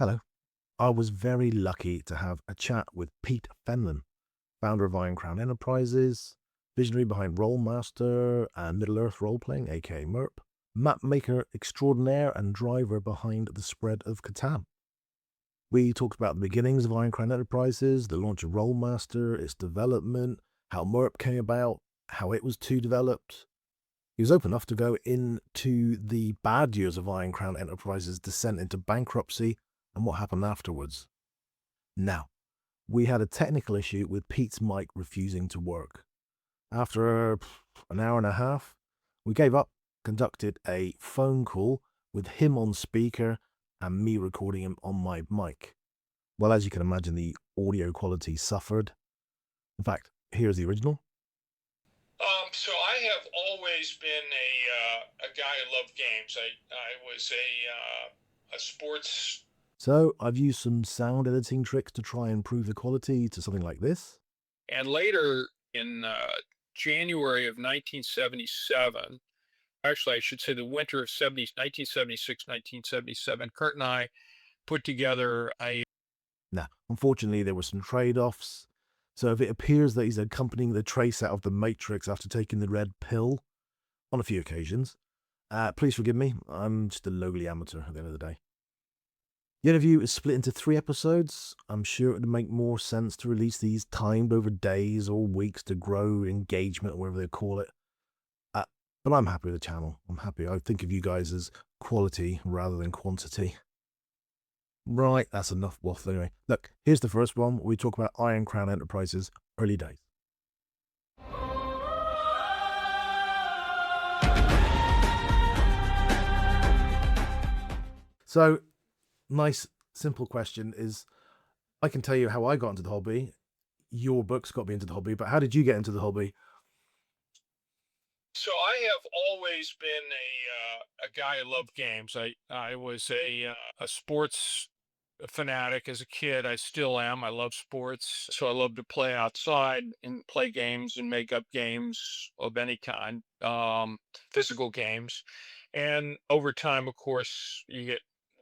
Hello. I was very lucky to have a chat with Pete Fenlon, founder of Iron Crown Enterprises, visionary behind Rolemaster and Middle Earth Roleplaying, aka MERP, map maker extraordinaire and driver behind the spread of Catan. We talked about the beginnings of Iron Crown Enterprises, the launch of Rolemaster, its development, how MERP came about, how it was too developed. He was open enough to go into the bad years of Iron Crown Enterprises' descent into bankruptcy and what happened afterwards. Now, we had a technical issue with Pete's mic refusing to work. After an hour and a half, we gave up, conducted a phone call with him on speaker and me recording him on my mic. Well, as you can imagine, the audio quality suffered. In fact, here's the original. So I have always been a guy who loved games. I was a sports. So I've used some sound editing tricks to try and improve the quality to something like this. And later in January of 1977, actually I should say the winter of 1976, 1977, Kurt and I put together a. Now, unfortunately, there were some trade-offs. So if it appears that he's accompanying the trace out of the Matrix after taking the red pill on a few occasions, please forgive me. I'm just a lowly amateur at the end of the day. The interview is split into 3 episodes. I'm sure it would make more sense to release these timed over days or weeks to grow engagement or whatever they call it. But I'm happy with the channel. I'm happy. I think of you guys as quality rather than quantity. Right, that's enough waffle anyway. Look, here's the first one. We talk about Iron Crown Enterprises' early days. So, nice, simple question is, I can tell you how I got into the hobby. Your books got me into the hobby, but how did you get into the hobby? So I have always been a guy who loved games. I was a sports fanatic as a kid. I still am. I love sports, so I love to play outside and play games and make up games of any kind, physical games. And over time, of course, you get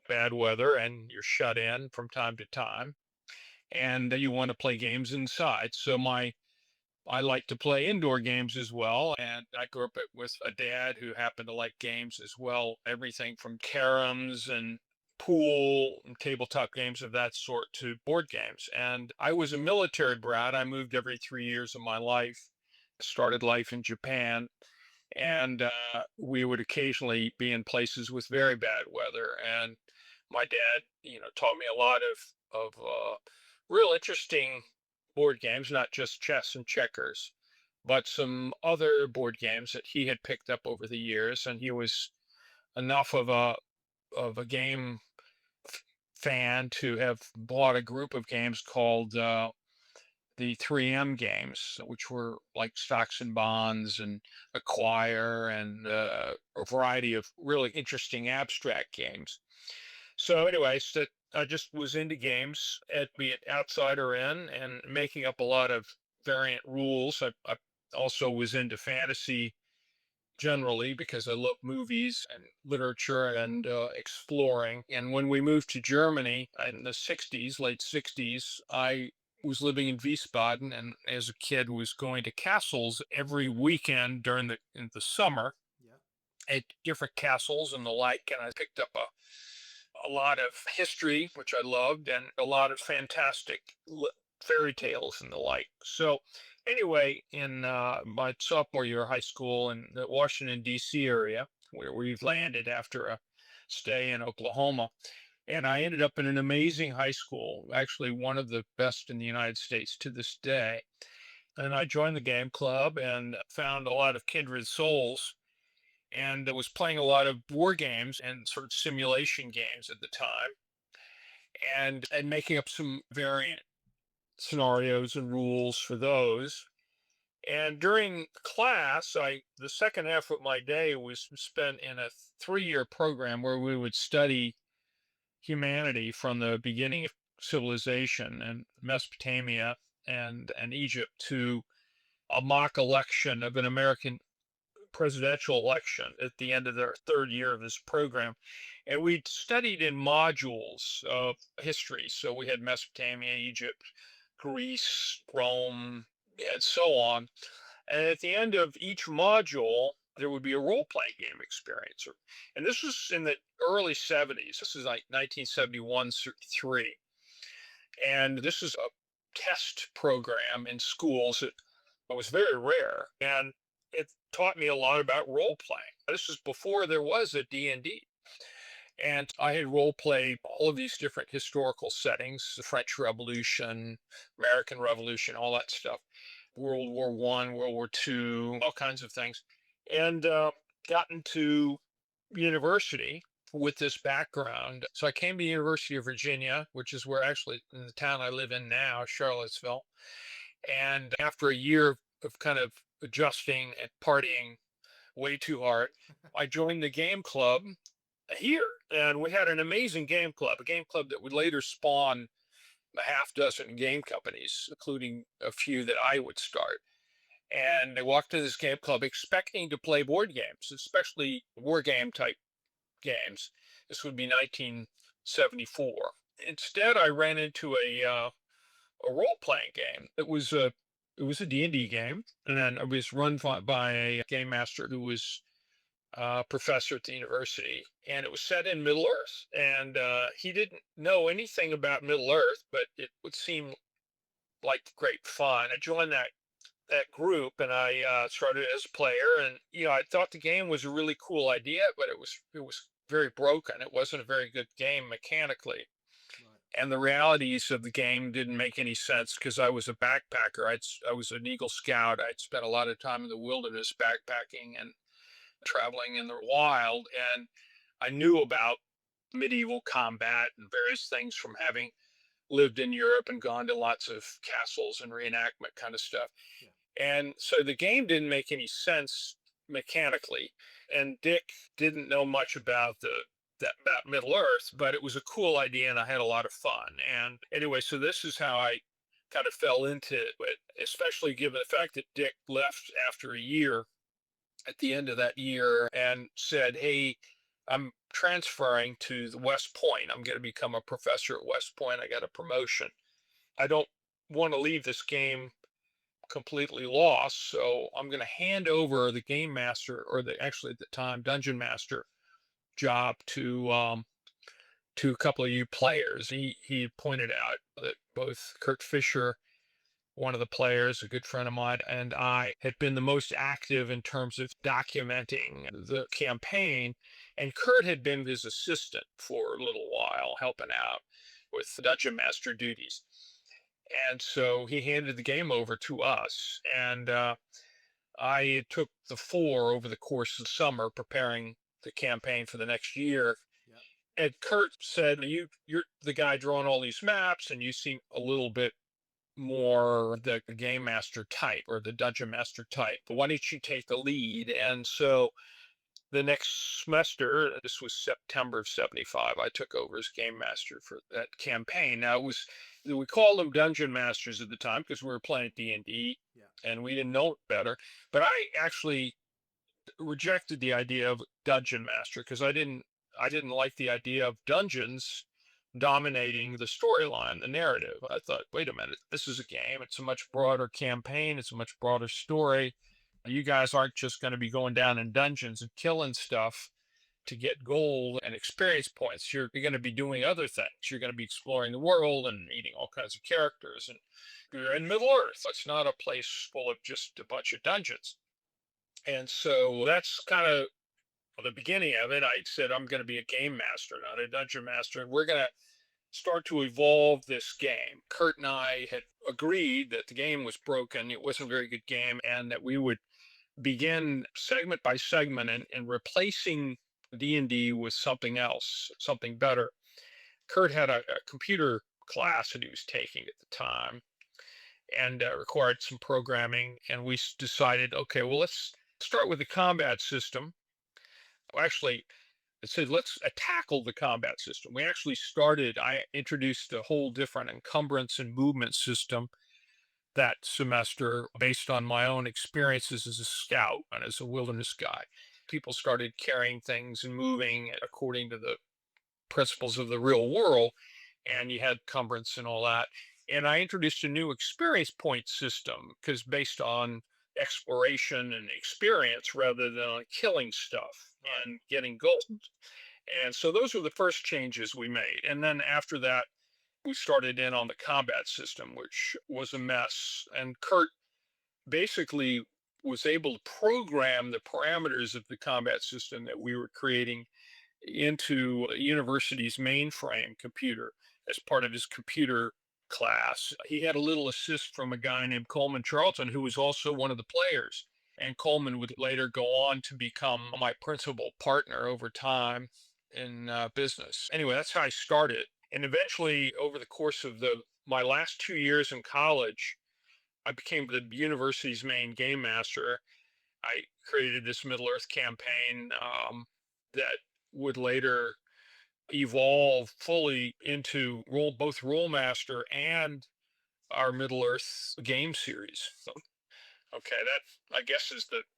bad weather and you're shut in from time to time, and you want to play games inside. I like to play indoor games as well, and I grew up with a dad who happened to like games as well, everything from caroms and pool and tabletop games of that sort to board games. And I was a military brat. I moved every 3 years of my life, started life in Japan, and we would occasionally be in places with very bad weather. And my dad, taught me a lot of real interesting board games, not just chess and checkers, but some other board games that he had picked up over the years. And he was enough of a game fan to have bought a group of games called the 3M games, which were like stocks and bonds and acquire and a variety of really interesting abstract games. So, anyways, that I just was into games, be it outside or in, and making up a lot of variant rules. I also was into fantasy generally because I love movies and literature and exploring. And when we moved to Germany in the 60s, late 60s, I was living in Wiesbaden, and as a kid was going to castles every weekend during in the summer Yeah. at different castles and the like. And I picked up a lot of history, which I loved, and a lot of fantastic fairy tales and the like. So, anyway, in my sophomore year of high school in the Washington, D.C. area, where we've landed after a stay in Oklahoma, and I ended up in an amazing high school, actually one of the best in the United States to this day. And I joined the game club and found a lot of kindred souls and was playing a lot of war games and sort of simulation games at the time and making up some variant scenarios and rules for those. And during class, the second half of my day was spent in a 3-year program where we would study humanity from the beginning of civilization and Mesopotamia and Egypt to a mock election of an American presidential election at the end of their third year of this program. And we studied in modules of history. So we had Mesopotamia, Egypt, Greece, Rome, and so on. And at the end of each module, there would be a role playing game experience. And this was in the early 70s. This is like 1971 3. And this is a test program in schools that was very rare. And it taught me a lot about role playing. This is before there was a D&D. And I had role played all of these different historical settings, the French Revolution, American Revolution, all that stuff, World War One, World War Two, all kinds of things, and gotten to university with this background. So I came to the University of Virginia, which is where actually in the town I live in now, Charlottesville. And after a year of kind of adjusting and partying way too hard, I joined the game club here. And we had an amazing game club, a game club that would later spawn a half dozen game companies, including a few that I would start. And I walked to this game club expecting to play board games, especially war game type games. This would be 1974. Instead, I ran into a role playing game. It was a D&D game, and then it was run by a game master who was professor at the university, and it was set in Middle Earth. And he didn't know anything about Middle Earth, but it would seem like great fun. I joined that group, and I started as a player. And I thought the game was a really cool idea, but it was very broken. It wasn't a very good game mechanically. Right. And the realities of the game didn't make any sense because I was a backpacker. I was an Eagle Scout. I'd spent a lot of time in the wilderness backpacking and traveling in the wild, and I knew about medieval combat and various things from having lived in Europe and gone to lots of castles and reenactment kind of stuff. Yeah. And so the game didn't make any sense mechanically, and Dick didn't know much about about Middle Earth, but it was a cool idea and I had a lot of fun. And anyway, so this is how I kind of fell into it, especially given the fact that Dick left after a year at the end of that year and said, "Hey, I'm transferring to the West Point. I'm going to become a professor at West Point. I got a promotion. I don't want to leave this game completely lost, so I'm going to hand over the game master, or the actually at the time dungeon master job to a couple of you players." He pointed out that both Kurt Fisher, one of the players, a good friend of mine, and I had been the most active in terms of documenting the campaign. And Kurt had been his assistant for a little while, helping out with the dungeon master duties. And so he handed the game over to us. And I took the four over the course of the summer, preparing the campaign for the next year. Yeah. And Kurt said, You're the guy drawing all these maps, and you seem a little bit more the game master type or the dungeon master type. Why don't you take the lead? And so the next semester, this was September of 75, I took over as game master for that campaign. Now we called them dungeon masters at the time because we were playing D&D Yeah. and we didn't know it better. But I actually rejected the idea of dungeon master because I didn't like the idea of dungeons dominating the storyline, the narrative. I thought, wait a minute, this is a game. It's a much broader campaign. It's a much broader story. You guys aren't just going to be going down in dungeons and killing stuff to get gold and experience points. You're going to be doing other things. You're going to be exploring the world and meeting all kinds of characters. And you're in Middle Earth. It's not a place full of just a bunch of dungeons. And so that's kind of the beginning of it. I said, I'm going to be a game master, not a dungeon master. And we're going to start to evolve this game. Kurt and I had agreed that the game was broken. It wasn't a very good game, and that we would begin segment by segment and replacing D&D with something else, something better. Kurt had a computer class that he was taking at the time, and required some programming. And we decided, okay, well, let's start with the combat system. Well, actually, it said, let's tackle the combat system. I introduced a whole different encumbrance and movement system that semester based on my own experiences as a scout and as a wilderness guy. People started carrying things and moving according to the principles of the real world, and you had cumbrance and all that. And I introduced a new experience point system because based on exploration and experience rather than on killing stuff and getting gold. And so those were the first changes we made. And then after that, we started in on the combat system, which was a mess. And Kurt basically was able to program the parameters of the combat system that we were creating into a university's mainframe computer as part of his computer class. He had a little assist from a guy named Coleman Charlton, who was also one of the players. And Coleman would later go on to become my principal partner over time in business. Anyway, that's how I started. And eventually, over the course of my last 2 years in college, I became the university's main game master. I created this Middle Earth campaign that would later evolve fully into both Rolemaster and our Middle Earth game series. So, okay, that I guess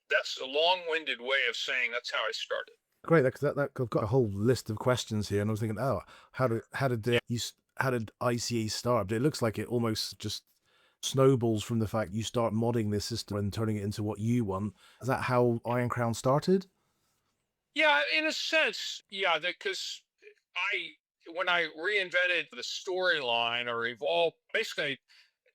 that's a long-winded way of saying that's how I started. Great, that I've got a whole list of questions here, and I was thinking, oh, Yeah. how did ICE start? But it looks like it almost just snowballs from the fact you start modding this system and turning it into what you want. Is that how Iron Crown started? Yeah, in a sense, yeah, because I when I reinvented the storyline or evolved, basically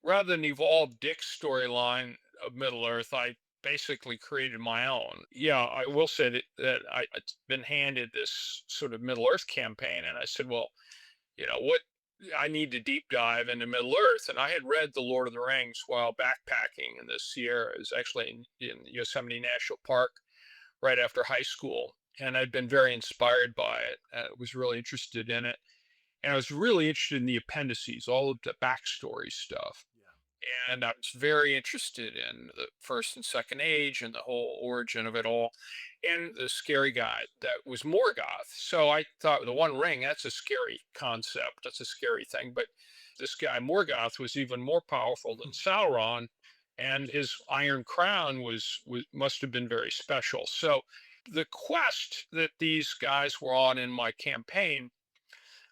rather than evolve Dick's storyline of Middle Earth, I basically created my own. Yeah, I will say that I'd been handed this sort of Middle Earth campaign, and I said, well, what I need to deep dive into Middle Earth, and I had read The Lord of the Rings while backpacking in the Sierras, actually in Yosemite National Park, right after high school, and I'd been very inspired by it. Was really interested in it, and I was really interested in the appendices, all of the backstory stuff. And I was very interested in the first and second age and the whole origin of it all, and the scary guy that was Morgoth. So I thought the One Ring, that's a scary concept, that's a scary thing. But this guy Morgoth was even more powerful than Sauron, and his Iron Crown was must have been very special. So the quest that these guys were on in my campaign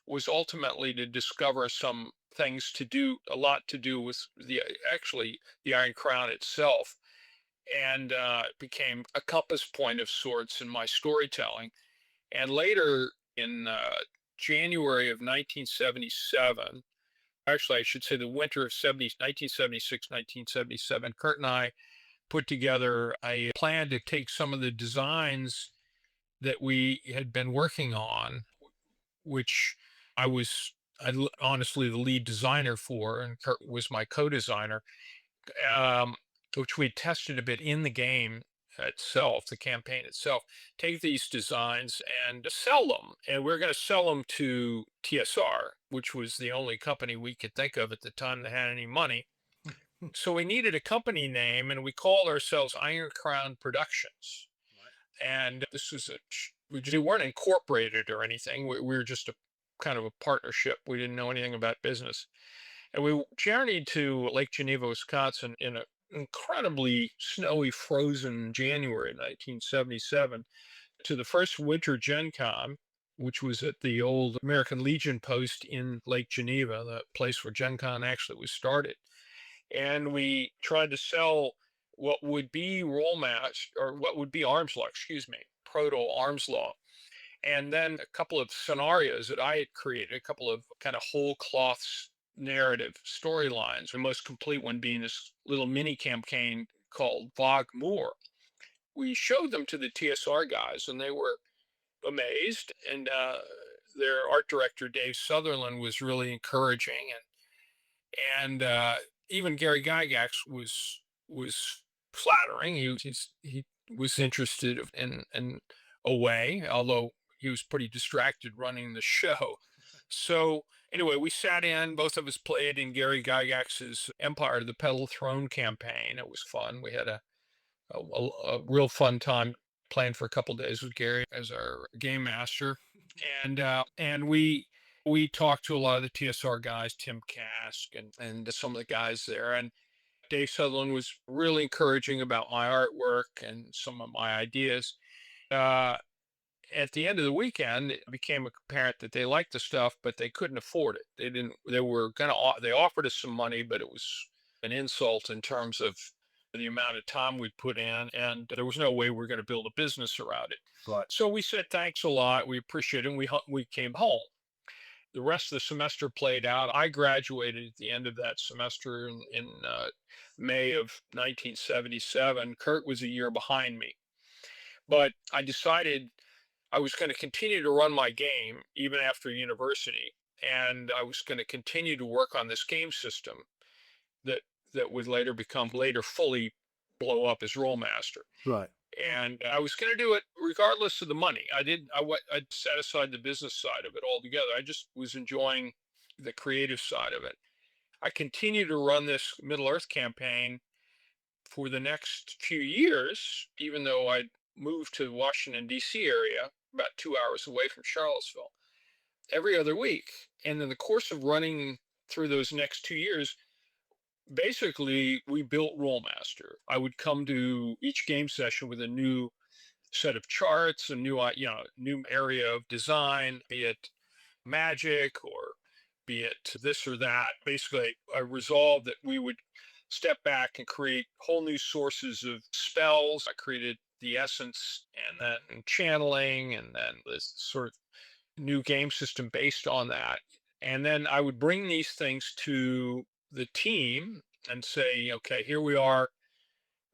was ultimately to discover some things to do, a lot to do with actually the Iron Crown itself, and became a compass point of sorts in my storytelling. And later in January of 1977, actually I should say the winter of 1976, 1977, Kurt and I put together a plan to take some of the designs that we had been working on, which I was honestly the lead designer for, and Kurt was my co-designer, um, which we tested a bit in the game itself, the campaign itself. Take these designs and sell them, and we're going to sell them to TSR, which was the only company we could think of at the time that had any money. So we needed a company name, and we called ourselves Iron Crown Productions. And this was we weren't incorporated or anything. We were just a kind of a partnership. We didn't know anything about business. And we journeyed to Lake Geneva, Wisconsin in an incredibly snowy, frozen January 1977 to the first winter Gen Con, which was at the old American Legion post in Lake Geneva, the place where Gen Con actually was started. And we tried to sell what would be roll match or what would be arms law, excuse me, proto arms law. And then a couple of scenarios that I had created, a couple of kind of whole cloth narrative storylines, the most complete one being this little mini campaign called Vog Moor. We showed them to the TSR guys and they were amazed. And their art director, Dave Sutherland, was really encouraging. And even Gary Gygax was flattering. He was interested in a way, although he was pretty distracted running the show. So anyway, we sat in. Both of us played in Gary Gygax's Empire of the Petal Throne campaign. It was fun. We had a real fun time playing for a couple days with Gary as our game master, and we talked to a lot of the TSR guys, Tim Kask and some of the guys there, and Dave Sutherland was really encouraging about my artwork and some of my ideas. Uh, at the end of the weekend, it became apparent that they liked the stuff, but they couldn't afford it. They didn't. They were gonna. They offered us some money, but it was an insult in terms of the amount of time we put in, and there was no way we are going to build a business around it. Right. So we said thanks a lot. We appreciate it. And we came home. The rest of the semester played out. I graduated at the end of that semester in May of 1977. Kurt was a year behind me, but I decided I was going to continue to run my game even after university, and I was going to continue to work on this game system that that would later fully blow up as Rolemaster. Right. And I was going to do it regardless of the money. I set aside the business side of it altogether. I just was enjoying the creative side of it. I continued to run this Middle Earth campaign for the next few years, even though I'd moved to the Washington, D.C. area, about 2 hours away from Charlottesville, every other week. And in the course of running through those next 2 years, basically we built Rolemaster. I would come to each game session with a new set of charts, a new area of design, be it magic or be it this or that. Basically, I resolved that we would step back and create whole new sources of spells. I created the essence and then channeling and then this sort of new game system based on that. And then I would bring these things to the team and say, okay, here we are.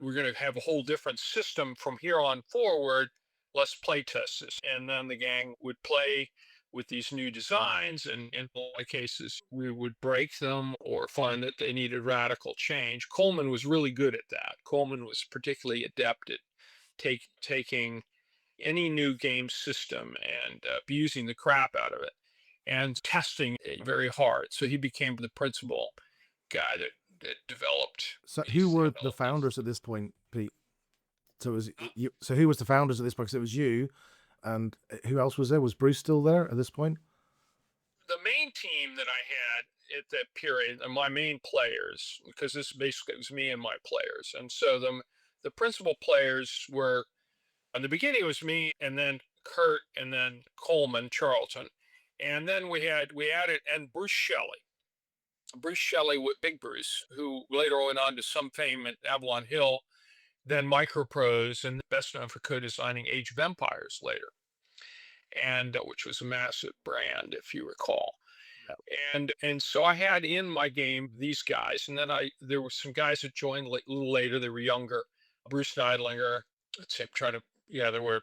We're going to have a whole different system from here on forward. Let's play test this. And then the gang would play with these new designs. And in a lot of cases, we would break them or find that they needed radical change. Coleman was really good at that. Coleman was particularly adept at taking any new game system and abusing the crap out of it and testing it very hard. So he became the principal guy that developed So who these were the developments. founders at this point, Pete? So it was you. So who was the founders at this point? Because it was you, and who else was there? Was Bruce still there at this point? The main team that I had at that period, and my main players, because this basically was me and my players, and so the principal players were in the beginning it was me, and then Kurt, and then Coleman Charlton, and then we added and Bruce Shelley. Bruce Shelley, Big Bruce, who later went on to some fame at Avalon Hill, then Microprose, and best known for co-designing Age of Empires later, and which was a massive brand, if you recall. And so I had in my game these guys, and then I there were some guys that joined a little later. They were younger. Bruce Neidlinger. Let's see, I'm trying to. Yeah, there were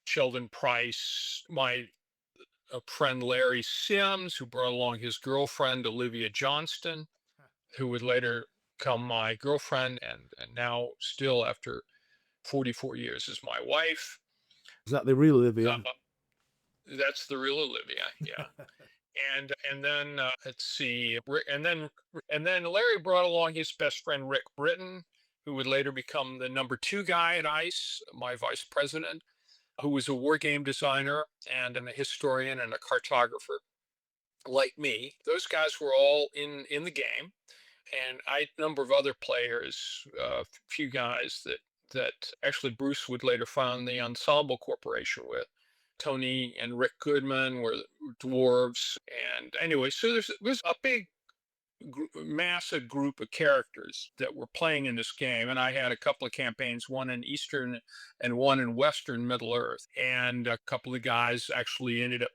Sheldon Price, my friend Larry Sims, who brought along his girlfriend Olivia Johnston, who would later become my girlfriend, and now still after 44 years is my wife. Is that the real Uh, Olivia? that's the real Olivia, yeah. And then let's see, and then Larry brought along his best friend Rick Britton, who would later become the number two guy at ICE, my vice president, who was a war game designer and a historian and a cartographer, like me. Those guys were all in the game, and I had a number of other players, a few guys that actually Bruce would later found the Ensemble Corporation with. Tony and Rick Goodman were dwarves, and anyway, so there's a big, massive group of characters that were playing in this game, and I had a couple of campaigns, one in Eastern and one in Western Middle Earth, and a couple of guys actually ended up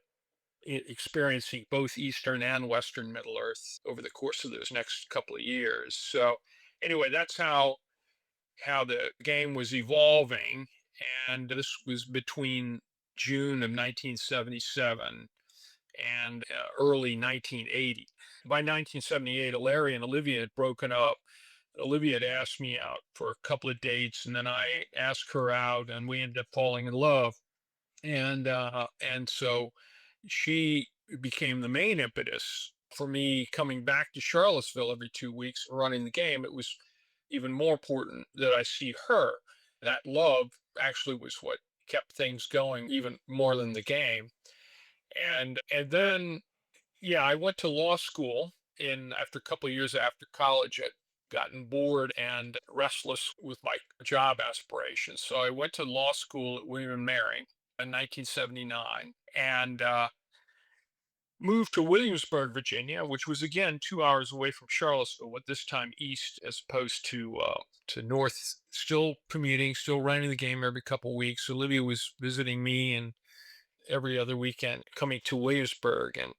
experiencing both Eastern and Western Middle Earth over the course of those next couple of years. So anyway, that's how the game was evolving, and this was between June of 1977 and early 1980. By 1978, Larry and Olivia had broken up. Olivia had asked me out for a couple of dates, and then I asked her out, and we ended up falling in love. And so she became the main impetus for me coming back to Charlottesville every 2 weeks and running the game. It was even more important that I see her. That love actually was what kept things going even more than the game. And then yeah, I went to law school in after a couple of years after college gotten bored and restless with my job aspirations. So I went to law school at William and Mary in 1979 and moved to Williamsburg, Virginia, which was again 2 hours away from Charlottesville, but this time east as opposed to north. Still commuting, still running the game every couple of weeks. Olivia was visiting me and every other weekend coming to Williamsburg, and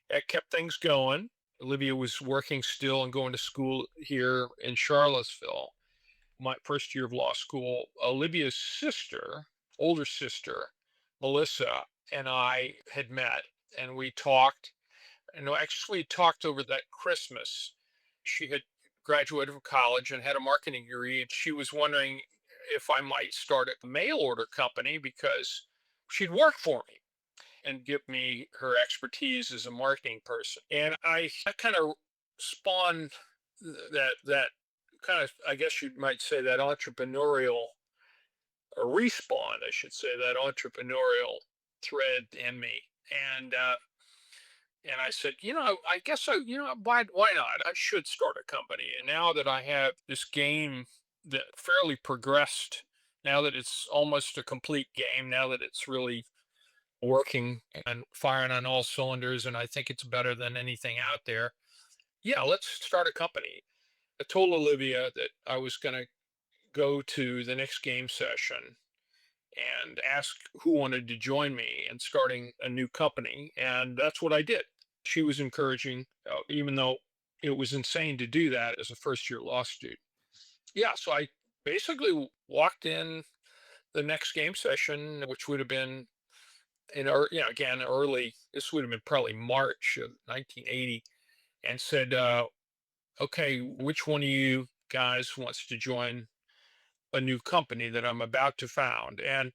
that kept things going. Olivia was working still and going to school here in Charlottesville. My first year of law school, Olivia's sister, older sister, Melissa, and I had met and we talked. And actually talked over that Christmas. She had graduated from college and had a marketing degree. And she was wondering if I might start a mail order company because she'd work for me and give me her expertise as a marketing person. And I kind of spawned that kind of, I guess you might say, that entrepreneurial, or respawn, I should say, that entrepreneurial thread in me. And and I said, I guess so, why not? I should start a company. And now that I have this game that fairly progressed, now that it's almost a complete game, now that it's really working and firing on all cylinders, and I think it's better than anything out there. Yeah, let's start a company. I told Olivia that I was going to go to the next game session and ask who wanted to join me in starting a new company. And that's what I did. She was encouraging, even though it was insane to do that as a first year law student. Yeah, so I basically walked in the next game session, which would have been again, early, this would have been probably March of 1980, and said, okay, which one of you guys wants to join a new company that I'm about to found? And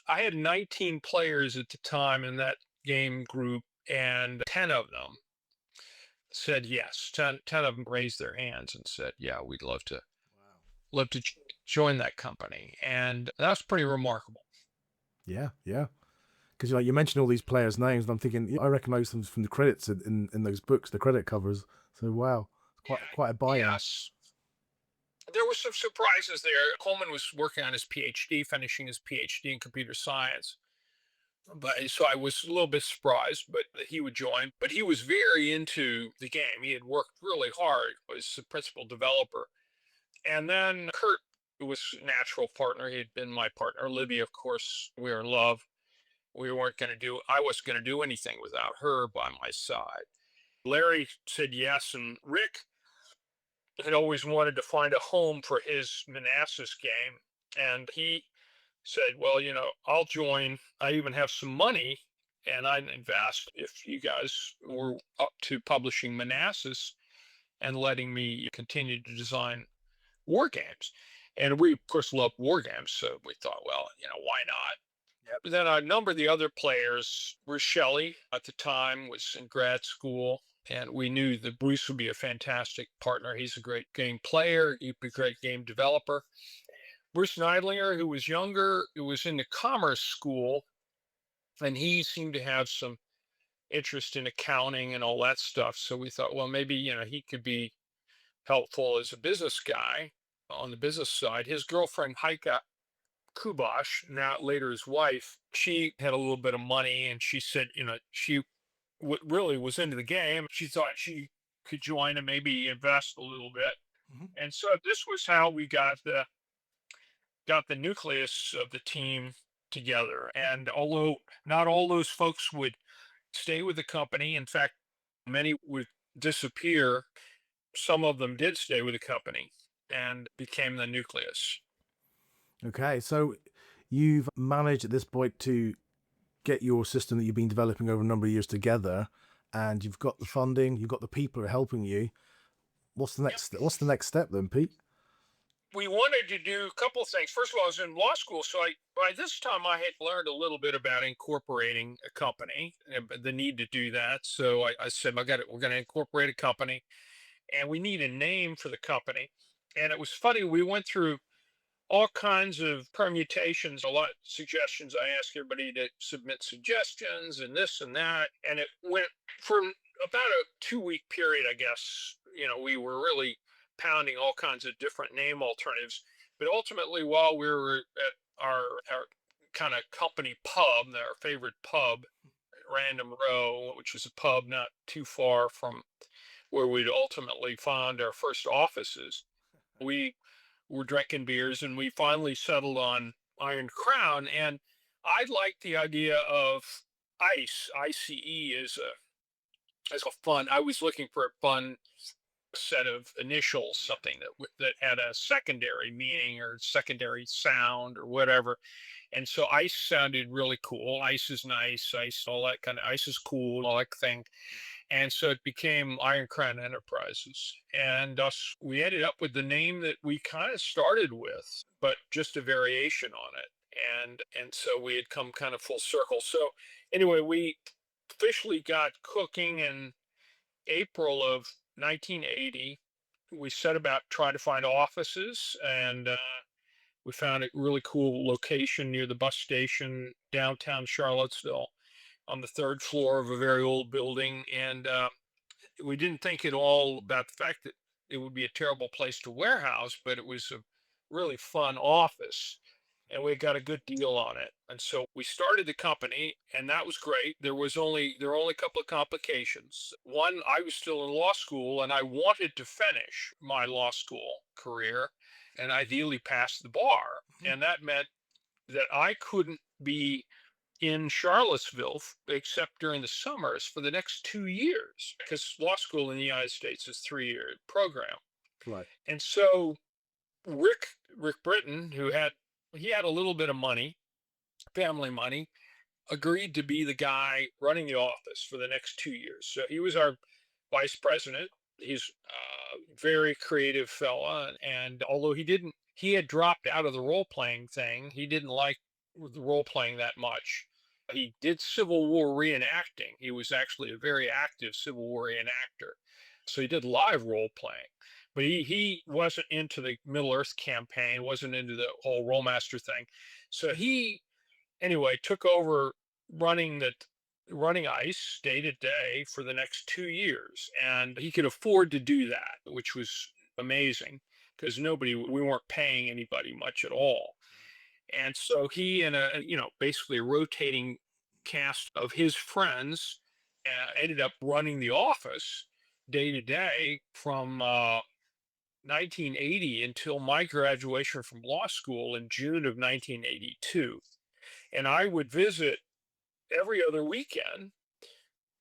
I had 19 players at the time in that game group, and 10 of them said yes. 10 of them raised their hands and said, yeah, we'd Wow. love to join that company. And that was pretty remarkable. Yeah, yeah. Because you mentioned all these players' names, and I'm thinking, yeah, I recognize them from the credits in those books, the credit covers. So wow, it's quite a Yeah. buy-in. Yes. There were some surprises there. Coleman was working on his PhD, finishing his PhD in computer science. But so I was a little bit surprised, but that he would join. But he was very into the game. He had worked really hard, was the principal developer. And then Kurt was a natural partner. He had been my partner. Olivia, of course, we were in love. I wasn't going to do anything without her by my side. Larry said yes, and Rick had always wanted to find a home for his Manassas game. And he said, well, I'll join. I even have some money and I'd invest if you guys were up to publishing Manassas and letting me continue to design war games. And we, of course, loved war games. So we thought, well, why not? Yep. Then a number of the other players were Shelley at the time was in grad school. And we knew that Bruce would be a fantastic partner. He's a great game player. He'd be a great game developer. Bruce Neidlinger, who was younger, who was in the commerce school, and he seemed to have some interest in accounting and all that stuff. So we thought, well, maybe, he could be helpful as a business guy on the business side. His girlfriend, Heike Kubosh, now later his wife, she had a little bit of money and she said, she really was into the game. She thought she could join and maybe invest a little bit. Mhm. And so this was how we got the nucleus of the team together. And although not all those folks would stay with the company, in fact, many would disappear, some of them did stay with the company and became the nucleus. Okay, so you've managed at this point to get your system that you've been developing over a number of years together, and you've got the funding, you've got the people who are helping you. Yep. What's the next step then, Pete? We wanted to do a couple of things. First of all, I was in law school, so by this time I had learned a little bit about incorporating a company and the need to do that. So I said, we're going to incorporate a company, and we need a name for the company. And it was funny, we went through all kinds of permutations, a lot of suggestions. I asked everybody to submit suggestions and this and that. And it went for about a 2-week period, I guess. We were really pounding all kinds of different name alternatives. But ultimately, while we were at our kind of company pub, our favorite pub, Random Row, which was a pub not too far from where we'd ultimately found our first offices, we were drinking beers and we finally settled on Iron Crown. And I liked the idea of ICE as a fun. I was looking for a fun set of initials, something that had a secondary meaning or secondary sound or whatever. And so ice sounded really cool. Ice is nice. Ice, all that kind of ice is cool, all that thing. And so it became Iron Crown Enterprises. And us, we ended up with the name that we kind of started with, but just a variation on it. And so we had come kind of full circle. So anyway, we officially got cooking in April of 1980. We set about trying to find offices, and we found a really cool location near the bus station downtown Charlottesville on the third floor of a very old building. And we didn't think at all about the fact that it would be a terrible place to warehouse, but it was a really fun office. And we got a good deal on it. And so we started the company, and that was great. There were only a couple of complications. One, I was still in law school, and I wanted to finish my law school career and ideally pass the bar. And that meant that I couldn't be in Charlottesville except during the summers for the next 2 years because law school in the United States is 3 year program. Right. And so Rick Britton, he had a little bit of money, family money, agreed to be the guy running the office for the next 2 years. So he was our vice president. He's a very creative fella, and although he had dropped out of the role playing thing. He didn't like the role playing that much. He did Civil War reenacting. He was actually a very active Civil War reenactor. So he did live role playing. But he wasn't into the Middle Earth campaign, wasn't into the whole Rolemaster thing. So he anyway took over running the running ice day to day for the next 2 years, and he could afford to do that, which was amazing because nobody we weren't paying anybody much at all. And so he and a basically a rotating cast of his friends ended up running the office day to day from 1980 until my graduation from law school in June of 1982. And I would visit every other weekend,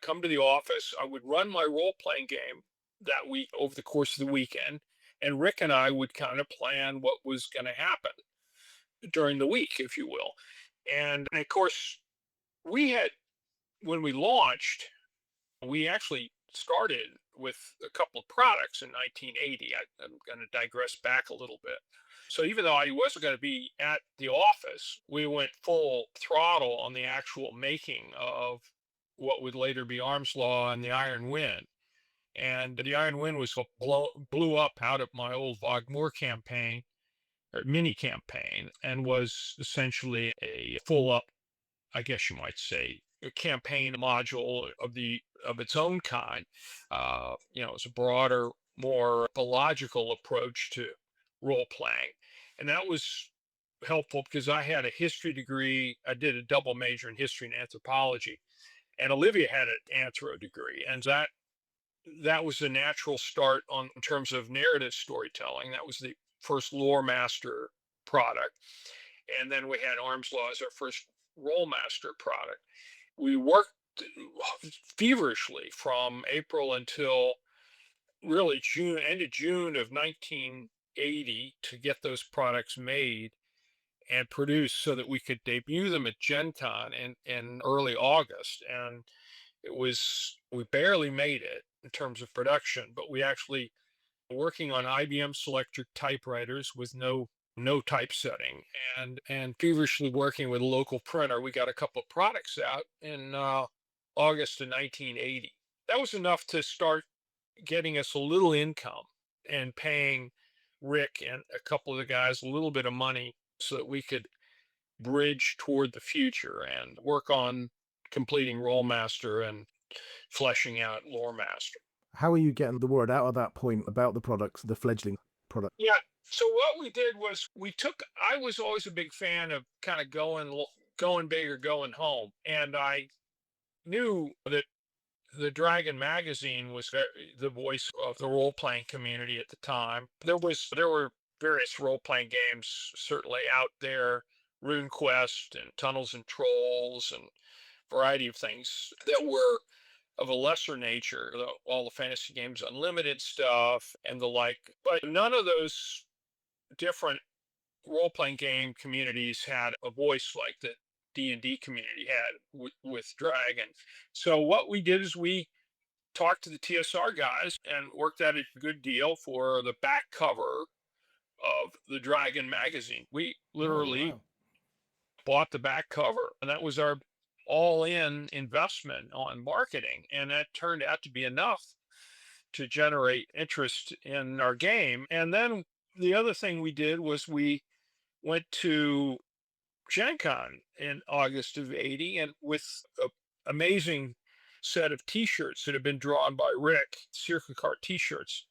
come to the office. I would run my role playing game that week over the course of the weekend. And Rick and I would kind of plan what was going to happen during the week, if you will. And of course, we had, when we launched, we actually started with a couple of products in 1980. I'm going to digress back a little bit. So even though I wasn't going to be at the office, we went full throttle on the actual making of what would later be Arms Law and the Iron Wind. And the Iron Wind was blew up out of my old Wagmore campaign or mini campaign and was essentially a full up, I guess you might say, a campaign module of its own kind. It's a broader, more logical approach to role playing, and that was helpful because I had a history degree. I did a double major in history and anthropology, and Olivia had an anthro degree, and that was a natural start on in terms of narrative storytelling. That was the first lore master product, and then we had Arms Law as our first role master product. We worked feverishly from April until really end of June of 1980 to get those products made and produced so that we could debut them at Gen Con in early August. And we barely made it in terms of production, but we actually working on IBM Selectric typewriters with no typesetting and feverishly working with a local printer. We got a couple of products out in August of 1980. That was enough to start getting us a little income and paying Rick and a couple of the guys a little bit of money so that we could bridge toward the future and work on completing Rolemaster and fleshing out Loremaster. How are you getting the word out at that point about the products, the fledgling product? Yeah. So what we did was I was always a big fan of kind of going big or going home. And I knew that the Dragon magazine was the voice of the role playing community at the time. There were various role playing games certainly out there, RuneQuest and Tunnels and Trolls and variety of things that were of a lesser nature, all the fantasy games, unlimited stuff and the like. But none of those different role-playing game communities had a voice like the D&D community had with Dragon. So what we did is we talked to the TSR guys and worked out a good deal for the back cover of the Dragon magazine. We Oh, literally wow. bought the back cover, and that was our all-in investment on marketing, and that turned out to be enough to generate interest in our game. And then the other thing we did was we went to Gen Con in August of 80 and with an amazing set of t-shirts that have been drawn by Rick, Circa Cart t-shirts,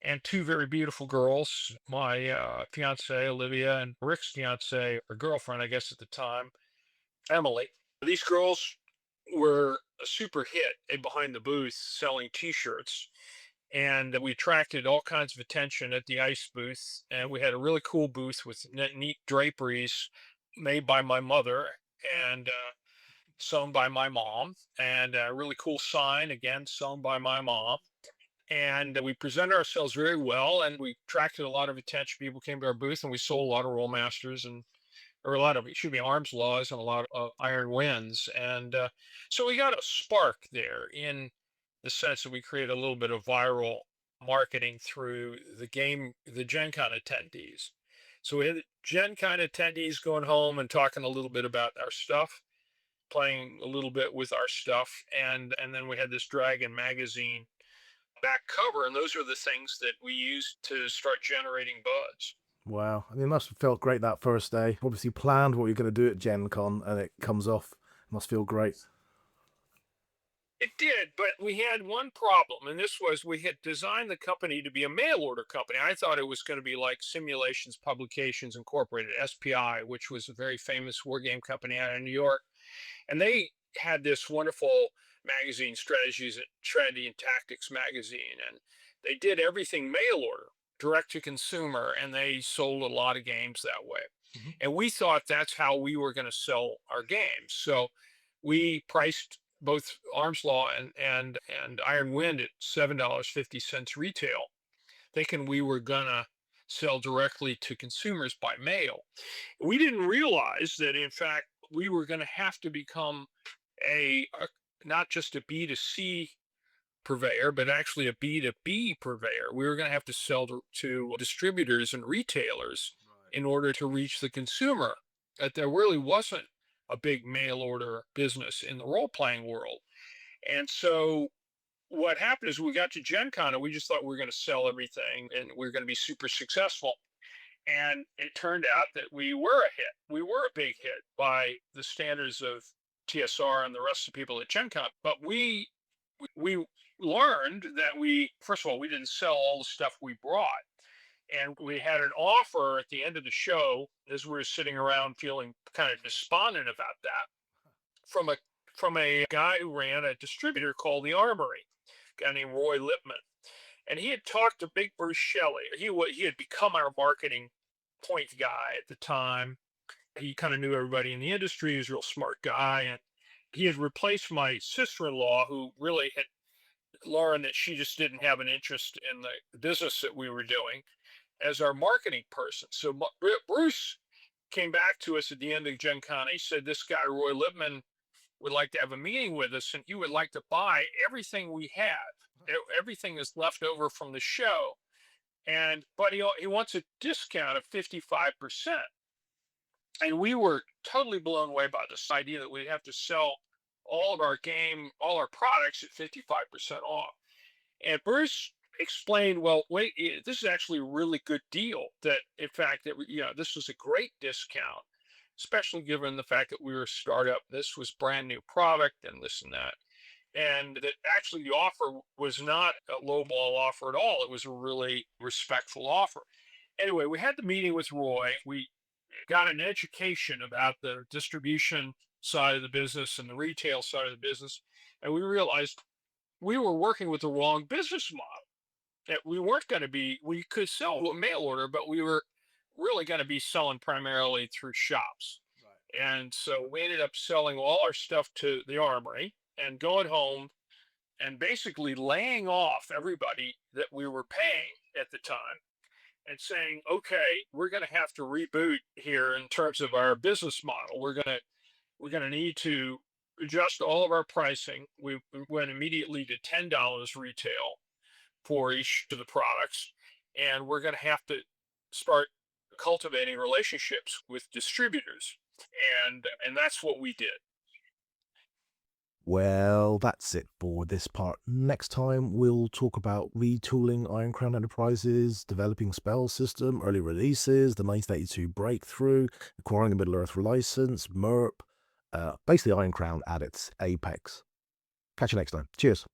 and two very beautiful girls, my fiance Olivia and Rick's fiance or girlfriend, I guess at the time, Emily. These girls were a super hit behind the booth selling t-shirts, and we attracted all kinds of attention at the ice booth, and we had a really cool booth with neat draperies made by my mother and sewn by my mom, and a really cool sign again sewn by my mom. And we presented ourselves very well, and we attracted a lot of attention. People came to our booth, and we sold a lot of Rollemasters and or a lot of, excuse me, arms laws and a lot of iron winds. And so we got a spark there in the sense that we created a little bit of viral marketing through the Gen Con attendees. So we had Gen Con attendees going home and talking a little bit about our stuff, playing a little bit with our stuff, and then we had this Dragon magazine back cover, and those are the things that we used to start generating buzz. Wow. I mean, it must have felt great that first day. Obviously planned what you're going to do at Gen Con and it comes off. It must feel great. It did, but we had one problem, and this was we had designed the company to be a mail order company. I thought it was going to be like Simulations Publications Incorporated, SPI, which was a very famous war game company out of New York. And they had this wonderful magazine, Strategy and Tactics magazine, and they did everything mail order, direct to consumer, and they sold a lot of games that way. Mhm. And we thought that's how we were going to sell our games. So we priced both Arms Law and Iron Wind at $7.50 retail, thinking we were gonna sell directly to consumers by mail. We didn't realize that in fact we were going to have to become a not just a B2C purveyor, but actually a B2B purveyor. We were going to have to sell to distributors and retailers Right. in order to reach the consumer. That there really wasn't a big mail order business in the role playing world. And so what happened is we got to Gen Con and we just thought we were going to sell everything and we are going to be super successful. And it turned out that we were a hit. We were a big hit by the standards of TSR and the rest of the people at Gen Con. But we learned that we, first of all, we didn't sell all the stuff we brought. And we had an offer at the end of the show as we were sitting around feeling kind of despondent about that from a from a guy who ran a distributor called the Armory, a guy named Roy Lipman. And he had talked to Big Bruce Shelley. He had become our marketing point guy at the time. He kind of knew everybody in the industry. He was a real smart guy, and he had replaced my sister-in-law, who really had learned that she just didn't have an interest in the business that we were doing, as our marketing person. So Bruce came back to us at the end of Gen Con. He said, "This guy Roy Lipman would like to have a meeting with us, and he would like to buy everything we have. Everything is left over from the show, and but he wants a discount of 55%." And we were totally blown away by this idea that we'd have to sell all our products at 55% off. And Bruce explained, well, wait, this is actually a really good deal. That in fact, that this was a great discount, especially given the fact that we were a startup. This was brand new product and this and that. And that actually the offer was not a lowball offer at all. It was a really respectful offer. Anyway, we had the meeting with Roy. We got an education about the distribution side of the business and the retail side of the business. And we realized we were working with the wrong business model. That we weren't going to be, we could sell a mail order, but we were really going to be selling primarily through shops. And so we ended up selling all our stuff to the Armory and going home and basically laying off everybody that we were paying at the time and saying, okay, we're going to have to reboot here in terms of our business model. We're going to need to adjust all of our pricing. We went immediately to $10 retail for each of the products, and we're going to have to start cultivating relationships with distributors, and that's what we did. Well, that's it for this part. Next time, we'll talk about retooling Iron Crown Enterprises, developing spell system, early releases, the 1982 breakthrough, acquiring a Middle-earth license, MERP, basically Iron Crown at its apex. Catch you next time. Cheers.